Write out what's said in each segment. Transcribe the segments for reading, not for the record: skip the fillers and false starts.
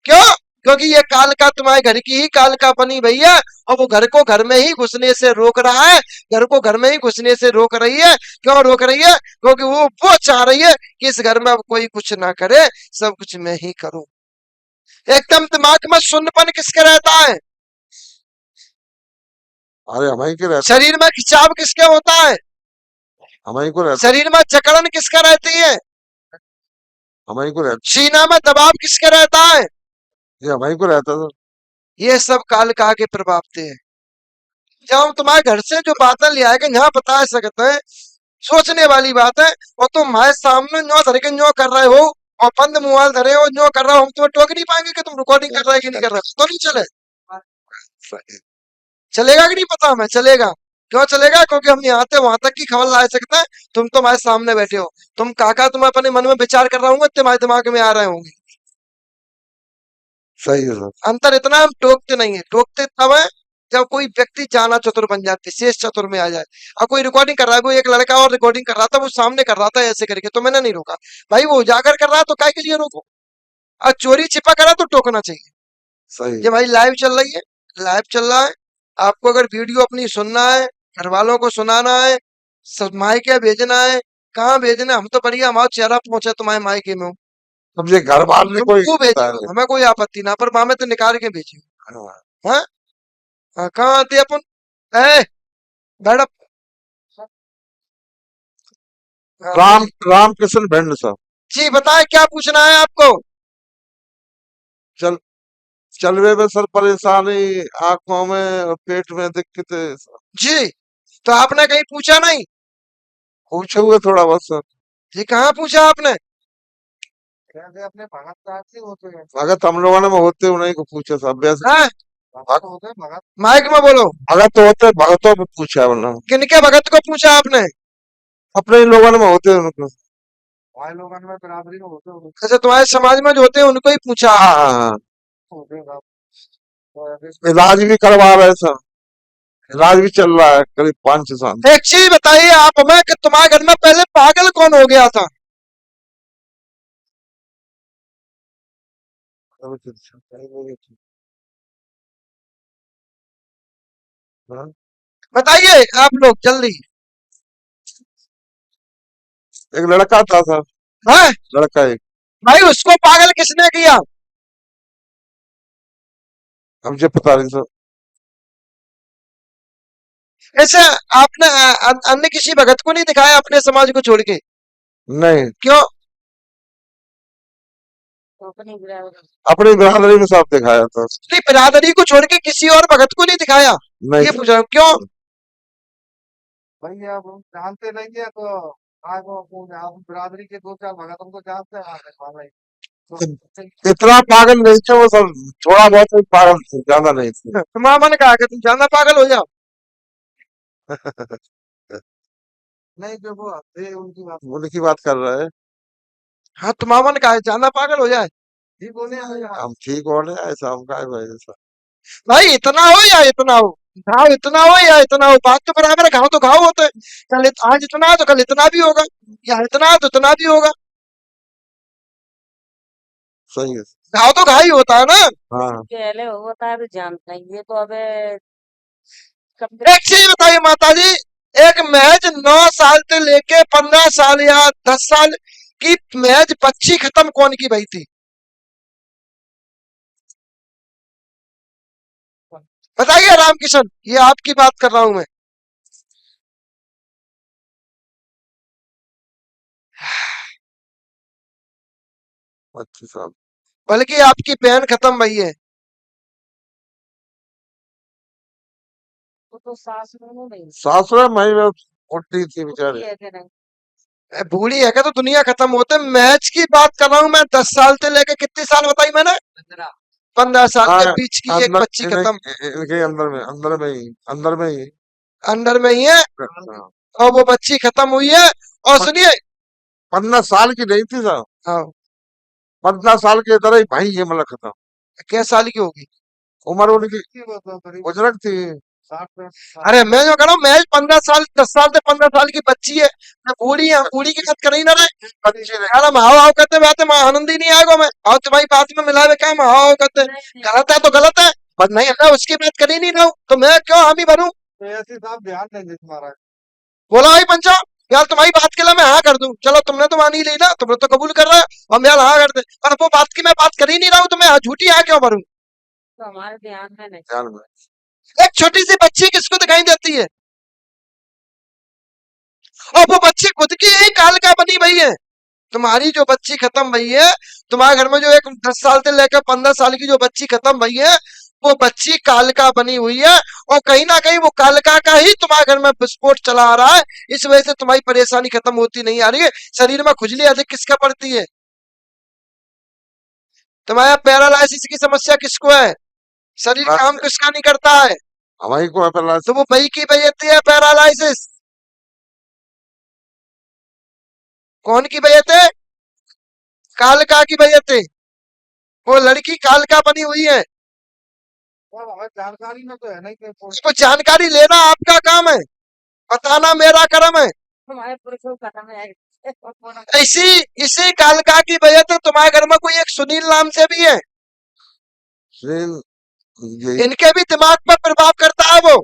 क्यों? क्योंकि ये काल का तुम्हारे घर की ही काल का बनी भई है, और वो घर को घर में ही घुसने से रोक रहा है, घर को घर में ही घुसने से रोक रही है। क्यों रोक रही है? क्योंकि वो चाह रही है कि इस घर में अब कोई कुछ ना करे, सब कुछ मैं ही करूं। एकदम दिमाग में शून्यपन किसके रहता है? अरे हमारी के रहता, शरीर में खिंचाव किसके होता है? हमारी को रहता, शरीर में जकड़न किसका रहती है? हमारी को रहता, सीना में दबाव किसके रहता है? ये हमारी को रहता था। ये सब काल का के प्रभाव थे। जब हम तुम्हारे घर से जो बातें ले आएंगे यहाँ बता सकते हैं, सोचने वाली बात है। और तुम हमारे सामने न्यो धर के न्यो कर रहे हो, और बंद मोबाइल धरे हो न्यो कर रहे हो, हम तुम्हें टोक नहीं पाएंगे कि तुम रिकॉर्डिंग कर रहे हो कि नहीं कर रहे हो। तो नहीं चले, चलेगा कि नहीं पता हमें? चलेगा। क्यों चलेगा? क्योंकि हम यहाँ से वहां तक की खबर ला सकते हैं। तुम तो हमारे सामने बैठे हो, तुम काका तुम अपने मन में विचार कर रहा हूँ तुम्हारे दिमाग में आ रहे होंगे। सही है सर। अंतर इतना, हम टोकते नहीं है, टोकते तब है जब कोई व्यक्ति जाना चतुर बन जाते, शेष चतुर में आ जाए। अब कोई रिकॉर्डिंग कर रहा है, कोई एक लड़का और रिकॉर्डिंग कर रहा था, वो सामने कर रहा था ऐसे करके, तो मैंने नहीं रोका। भाई वो उजागर कर रहा है तो काय के लिए रोको? और चोरी छिपा करा तो टोकना चाहिए। सही ये भाई लाइव चल रही है, लाइव चल रहा है। आपको अगर वीडियो अपनी सुनना है, घर वालों को सुनाना है, सब मायके भेजना है, कहाँ भेजना है? हम तो बढ़िया हमारा चेहरा पहुंचा तुम्हारे मायके में हूँ। अब ये घर वाले ने तुम कोई क्यों भेजो, नहीं। हमें कोई आपत्ति ना, पर मामे तो निकाल के भेजियो। हाँ। हाँ हाँ, कहाँ आते अपन? ए मैडम, हाँ, राम बोलिए। रामकृष्ण भिंड साहब। जी बताए, क्या पूछना है आपको? चल चलवे में सर परेशानी, आंखों में और पेट में दिक्कतें सर। जी, तो आपने कहीं पूछा नहीं? पूछे हुए थोड़ा बहुत सर। जी कहाँ पूछा आपने? अपने भगत साहब से होते हैं, भगत हम लोगों ने में होते उन्हीं को पूछे सब वैसे। हाँ, भगत होते हैं, भगत। माइक में बोलो। भगत तो होते हैं, भगतों पे पूछा है वरना किनके भगत को पूछा आपने? अपने ही लोगों में होते हैं उनको। हमारे लोगों में बराबरी में होते हैं। अच्छा, तुम्हारे समाज में जो होते हैं उनको ही पूछा? हाँ हाँ हाँ। होते हैं साहब। तो इलाज भी करवा रहे सर, इलाज भी चल रहा है करीब 5 6 साल। एक चीज बताइए आप हमें कि तुम्हारे घर में पहले पागल कौन हो गया था? हाँ? बताइए आप लोग जल्दी। एक लड़का था सर, हाँ लड़का एक। भाई, उसको पागल किसने किया? अब मुझे पता नहीं सर। ऐसे आपने अन्य किसी भगत को नहीं दिखाया अपने समाज को छोड़ के? नहीं, क्यों? अपनी बिरादरी में साफ दिखाया था। अपनी बिरादरी को छोड़ के किसी और भगत को नहीं दिखाया? नहीं ये सर। पूछ रहा हूँ, क्यों? भाई आप जानते नहीं है तो आज वो आप बिरादरी के 2 4 भगत हमको जानते हैं भाई। तो इतना पागल नहीं थे वो सब, थोड़ा बहुत ही पागल थे, ज्यादा नहीं थे। तुम्हारा मन कहा कि तुम ज्यादा पागल हो जाओ? नहीं जो वो थे उनकी बात कर रहे हैं। हाँ, तुम्हारा मन कहा है ज्यादा पागल हो जाए? ठीक होने आए हम, ठीक होने आए ऐसा हम काहे भाई ऐसा। भाई इतना हो या इतना हो, घाव इतना हो या इतना हो, बात तो बराबर है। घाव तो घाव होते हैं। आज इतना है तो कल इतना भी होगा, या इतना है तो इतना भी होगा। सही है। घाव तो घाव ही होता है ना। हाँ पहले होता है, अभी जानते हैं ये तो अबे कब एक चीज बताइए माता जी, एक महज 9 साल से लेके 15 साल या 10 साल की महज बच्ची खत्म कौन की भई थी? बताइए रामकिशन, ये आपकी बात कर रहा हूं मैं। अच्छी साहब। बल्कि आपकी बहन खत्म भई है। तो सास में नहीं सासुर में मैं उठती थी बेचारी। है कि नहीं? बूढ़ी है क्या तो दुनिया खत्म होते? मैच की बात कर रहा हूं मैं। 10 साल से लेके कितने साल बताई मैंने? 15 साल हाँ के बीच की एक अंदर बच्ची खत्म। इनके अंदर में, अंदर में ही। अंडर में ही है, हाँ। और वो बच्ची खत्म हुई है। और सुनिए, 15 साल की नहीं थी साहब, हाँ 15 साल के तरह ही भाई ये मतलब खत्म। क्या साल की होगी? उम्र उनकी बुजुर्ग थी। अरे मैं जो कह रहा हूँ, मैं 15 साल 10 साल से 15 साल की बच्ची है, मैं बूढ़ी है, बूढ़ी की बात कर ही ना रहे। बच्चे ने यार हम हाव हाव करते बात है, मैं आनंद ही नहीं आएगा। मैं और तुम्हारी बात में मिला हुआ क्या हम हाव हाव करते? नहीं गलत है तो गलत है, पर नहीं मैं उसकी बात कर ही नहीं रहा हूँ, तो मैं क्यों हामी बनूं? तो ऐसे साहब ध्यान नहीं देते तुम्हारा। बोला भाई पंचा, यार तुम्हारी बात के लिए मैं हाँ कर दूं, चलो तुमने तो मान ही ली ना, तुमने तो कबूल कर रहा है, और मैं हाँ कर दे, पर वो बात की मैं बात कर ही नहीं रहा हूँ, तो मैं झूठी हाँ क्यों भरूं? तो हमारे ध्यान में नहीं। ध्यान में। एक छोटी सी बच्ची किसको दिखाई देती है? और वो बच्ची खुद की ही काल का बनी हुई है। तुम्हारी जो बच्ची खत्म हुई है, तुम्हारे घर में जो एक 10 साल से लेकर 15 साल की जो बच्ची खत्म हुई है, वो बच्ची कालका बनी हुई है। और कहीं ना कहीं वो कालका का ही तुम्हारे घर में विस्फोट चला आ रहा है। इस वजह से तुम्हारी परेशानी खत्म होती नहीं आ रही है। शरीर में खुजली अधिक किसका पड़ती है? तुम्हारा पैरालिसिस की समस्या किसको है? शरीर काम किसका नहीं करता है? हमारी को पहला तो वो वही की वजह से है पैरालिसिस। कौन की वजह से? कालका की वजह से। वो लड़की कालका बनी हुई है। हमें जानकारी में तो है नहीं कि उसको जानकारी लेना आपका काम है, बताना मेरा कर्म है। हमारे पुरुषों का काम है। इसी इसी कालका की वजह से तुम्हारे घर में कोई एक सुनील नाम से भी है। ट्रेन यही इनके भी दिमाग पर प्रभाव करता है वो,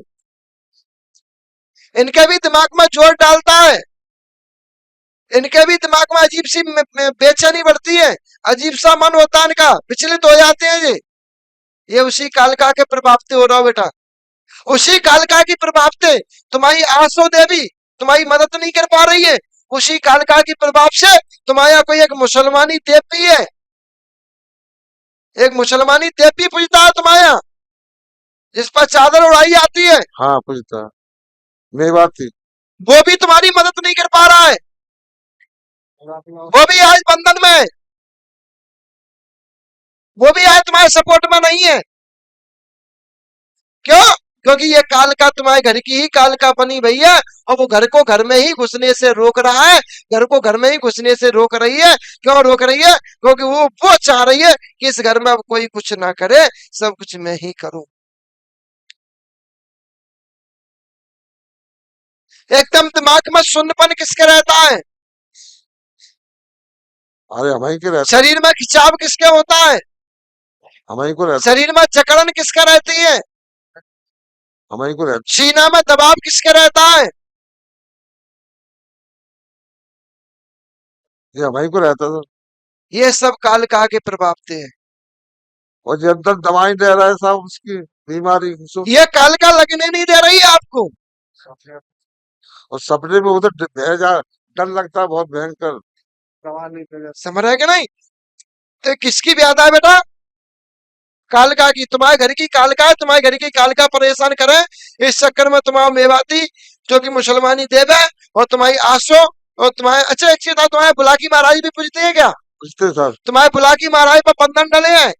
इनके भी दिमाग में जोर डालता है, इनके भी दिमाग में अजीब सी बेचैनी बढ़ती है, अजीब सा मन होता है इनका, विचलित हो जाते हैं ये उसी कालका के प्रभाव से हो रहा हो बेटा। उसी कालका की प्रभाव से तुम्हारी आसो देवी तुम्हारी मदद नहीं कर पा रही है। उसी कालका की प्रभाव से तुम्हारे यहाँ कोई एक मुसलमानी देवी है, एक मुसलमानी देवी पूजता है तुम्हारे यहाँ, जिस पर चादर उड़ाई जाती है। हाँ पूछता मेरी बात थी। वो भी तुम्हारी मदद नहीं कर पा रहा है, वो भी आज बंधन में है, वो भी आज तुम्हारे सपोर्ट में नहीं है। क्यों? क्योंकि ये कालका तुम्हारे घर की ही कालका बनी भैया, और वो घर को घर में ही घुसने से रोक रहा है, घर को घर में ही घुसने से रोक रही है। क्यों रोक रही है? क्योंकि वो चाह रही है कि इस घर में अब कोई कुछ ना करे, सब कुछ मैं ही करूं। एकदम दिमाग में शून्यपन किसके रहता है? अरे हमारी के रहता शरीर में खिंचाव किसके होता है? हमारी को रहता शरीर में जकड़न किसका रहती है? हमारी को रहता सीना में दबाव किसके रहता है? ये हमारी को रहता था। ये सब कालका के प्रभाव से है। और जब तक दवाई दे रहा है साहब उसकी बीमारी उसको ये कालका लगने नहीं दे रही है आपको। और सपने में उधर भेजा डर लगता है बहुत भयंकर। दवा नहीं दे समझ रहे कि नहीं? तो किसकी व्याधा है बेटा? कालका की। तुम्हारे घर की कालका है, तुम्हारे घर की कालका परेशान करे। इस चक्कर में तुम्हारा मेवाती जो कि मुसलमानी देव है, और तुम्हारी आसो, और तुम्हारे अच्छा एक चीज था, तुम्हारे बुलाकी महाराज भी पूजते हैं क्या? पूछते सर। तुम्हारे बुलाकी महाराज पर बंधन डले हैं,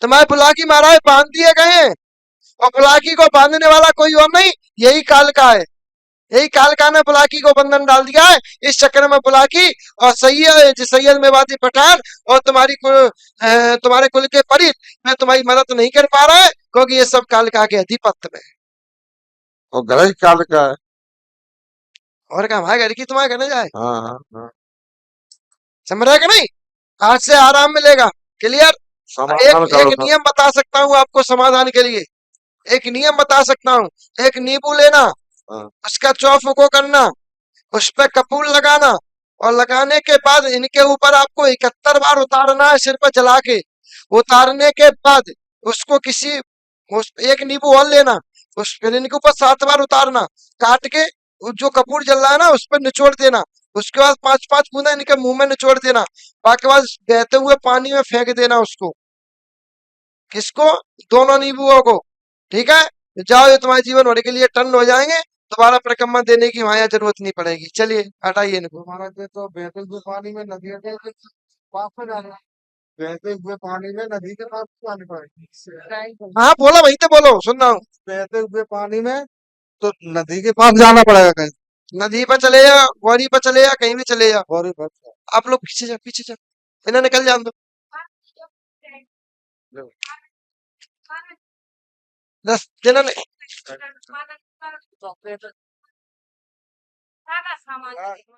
तुम्हारे बुलाकी महाराज बांध दिए गए हैं, और बुलाकी को बांधने वाला कोई और नहीं, यही कालका है। यही कालका ने बुलाकी को बंधन डाल दिया है। इस चक्कर में बुलाकी और सैयद मेवाती पठान और तुम्हारे कुल के परित में तुम्हारी मदद नहीं कर पा रहा है, क्योंकि ये सब कालका के अधिपत्य में है। और घर ही काल का है। और क्या हमारे घर की तुम्हारे घर जाए? हाँ हाँ हाँ समझ रहे कि नहीं? आज से आराम मिलेगा। क्लियर? समाधान करो एक सर। नियम बता सकता हूँ आपको समाधान के लिए, एक नियम बता सकता हूँ। एक नींबू लेना, हाँ उसका चौफुको को करना, उस पे कपूर लगाना, और लगाने के बाद इनके ऊपर आपको 71 बार उतारना है सिर पर जला के। उतारने के बाद उसको एक नींबू और लेना, उस फिर इनके ऊपर 7 बार उतारना, काट के जो कपूर जल रहा है ना उस पर निचोड़ देना। उसके बाद 5-5 बूंदा इनके मुंह में निचोड़ देना। बाकी बाद बहते हुए पानी में फेंक देना उसको। किसको? दोनों नींबुओं को। ठीक है? जाओ, ये तुम्हारे जीवन होने के लिए टर्न हो जाएंगे, दोबारा परिक्रमा देने की वहां जरूरत नहीं पड़ेगी। चलिए हटाइए इनको। हमारा तो बहते हुए पानी में नदी के पास में जाना। बहते हुए पानी में नदी के पास जाने पड़ेगा। हाँ बोलो, वहीं तो बोलो, सुन रहा हूँ। बहते हुए पानी में तो नदी के पास जाना पड़ेगा कहीं। नदी पर चले जा, ग्वारी पर चले जा, कहीं भी चले जा। और ही बस आप लोग पीछे जा, पीछे जा, इन्हें निकल जान दो। दस जिन्होंने चॉकलेट सारा सामान